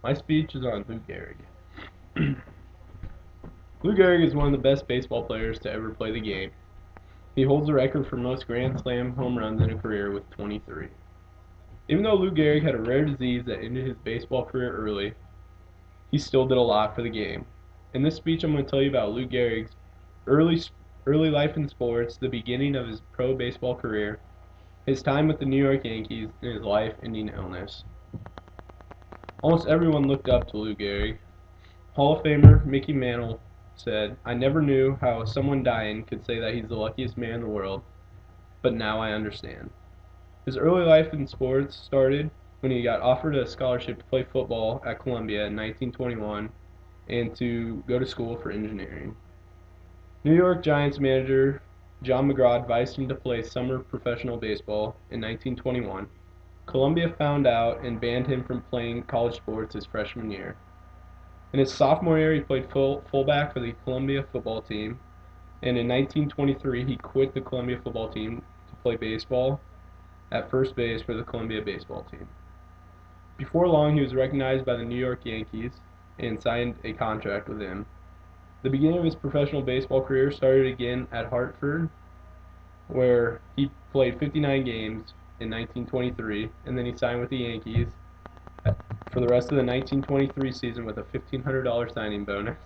My speech is on Lou Gehrig. Lou Gehrig is one of the best baseball players to ever play the game. He holds the record for most Grand Slam home runs in a career with 23. Even though Lou Gehrig had a rare disease that ended his baseball career early, he still did a lot for the game. In this speech, I'm going to tell you about Lou Gehrig's early, early life in sports, the beginning of his pro baseball career, his time with the New York Yankees, and his life-ending illness. Almost everyone looked up to Lou Gehrig. Hall of Famer Mickey Mantle said, "I never knew how someone dying could say that he's the luckiest man in the world, but now I understand." His early life in sports started when he got offered a scholarship to play football at Columbia in 1921 and to go to school for engineering. New York Giants manager John McGraw advised him to play summer professional baseball in 1921. Columbia found out and banned him from playing college sports his freshman year. In his sophomore year, he played fullback for the Columbia football team, and in 1923 he quit the Columbia football team to play baseball at first base for the Columbia baseball team. Before long, he was recognized by the New York Yankees and signed a contract with them. The beginning of his professional baseball career started again at Hartford, where he played 59 games in 1923, and then he signed with the Yankees for the rest of the 1923 season with a $1,500 signing bonus,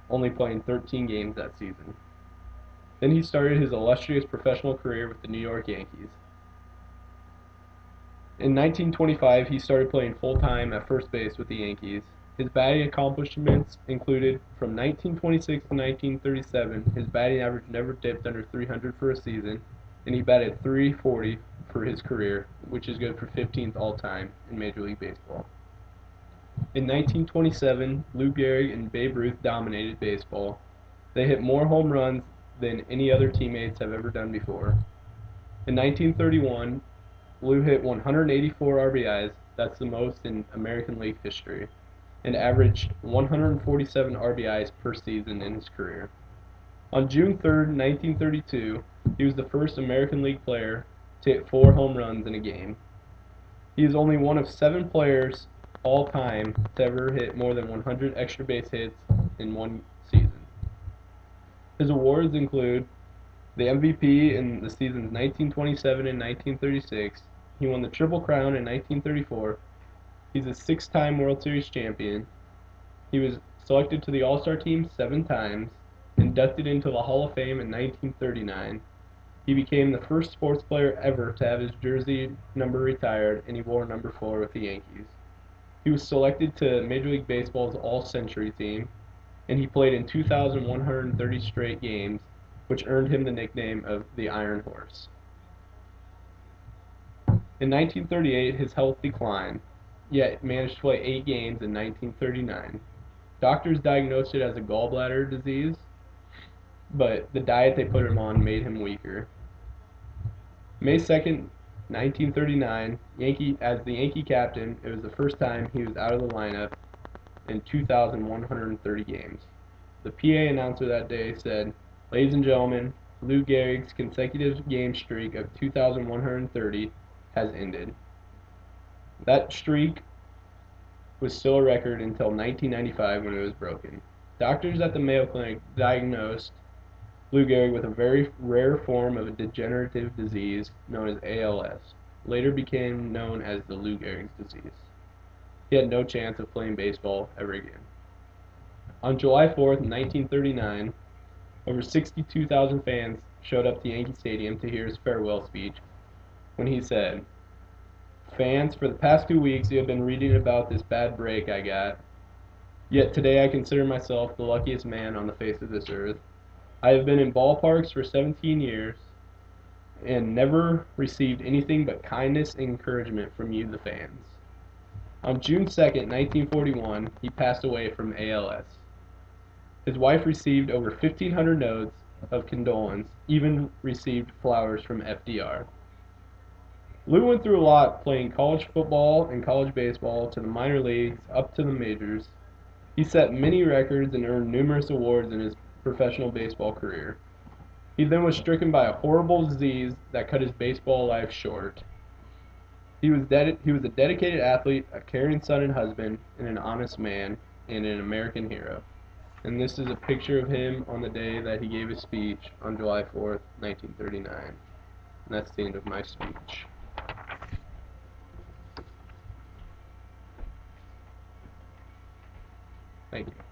only playing 13 games that season. Then he started his illustrious professional career with the New York Yankees. In 1925, he started playing full-time at first base with the Yankees. His batting accomplishments included, from 1926 to 1937, his batting average never dipped under 300 for a season, and he batted .340 for his career, which is good for 15th all-time in Major League Baseball. In 1927, Lou Gehrig and Babe Ruth dominated baseball. They hit more home runs than any other teammates have ever done before. In 1931, Lou hit 184 RBIs, that's the most in American League history, and averaged 147 RBIs per season in his career. On June 3, 1932, he was the first American League player to hit 4 home runs in a game. He is only one of 7 players all time to ever hit more than 100 extra base hits in one season. His awards include the MVP in the seasons 1927 and 1936. He won the Triple Crown in 1934. He's a 6-time World Series champion. He was selected to the All-Star team 7 times, inducted into the Hall of Fame in 1939. He became the first sports player ever to have his jersey number retired, and he wore number 4 with the Yankees. He was selected to Major League Baseball's All-Century team, and he played in 2,130 straight games, which earned him the nickname of the Iron Horse. In 1938, his health declined, yet managed to play 8 games in 1939. Doctors diagnosed it as a gallbladder disease, but the diet they put him on made him weaker. May 2nd, 1939, as the Yankee captain, it was the first time he was out of the lineup in 2,130 games. The PA announcer that day said, "Ladies and gentlemen, Lou Gehrig's consecutive game streak of 2,130 has ended." That streak was still a record until 1995 when it was broken. Doctors at the Mayo Clinic diagnosed Lou Gehrig with a very rare form of a degenerative disease known as ALS, later became known as the Lou Gehrig's disease. He had no chance of playing baseball ever again. On July 4th, 1939, over 62,000 fans showed up to Yankee Stadium to hear his farewell speech when he said, "Fans, for the past 2 weeks you have been reading about this bad break I got. Yet today I consider myself the luckiest man on the face of this earth. I have been in ballparks for 17 years and never received anything but kindness and encouragement from you, the fans." On June 2nd, 1941, he passed away from ALS. His wife received over 1,500 notes of condolence, even received flowers from FDR. Lou went through a lot, playing college football and college baseball to the minor leagues up to the majors. He set many records and earned numerous awards in his professional baseball career. He then was stricken by a horrible disease that cut his baseball life short. He was a dedicated athlete, a caring son and husband, and an honest man, and an American hero. And this is a picture of him on the day that he gave his speech on July 4th, 1939. And that's the end of my speech. Thank you.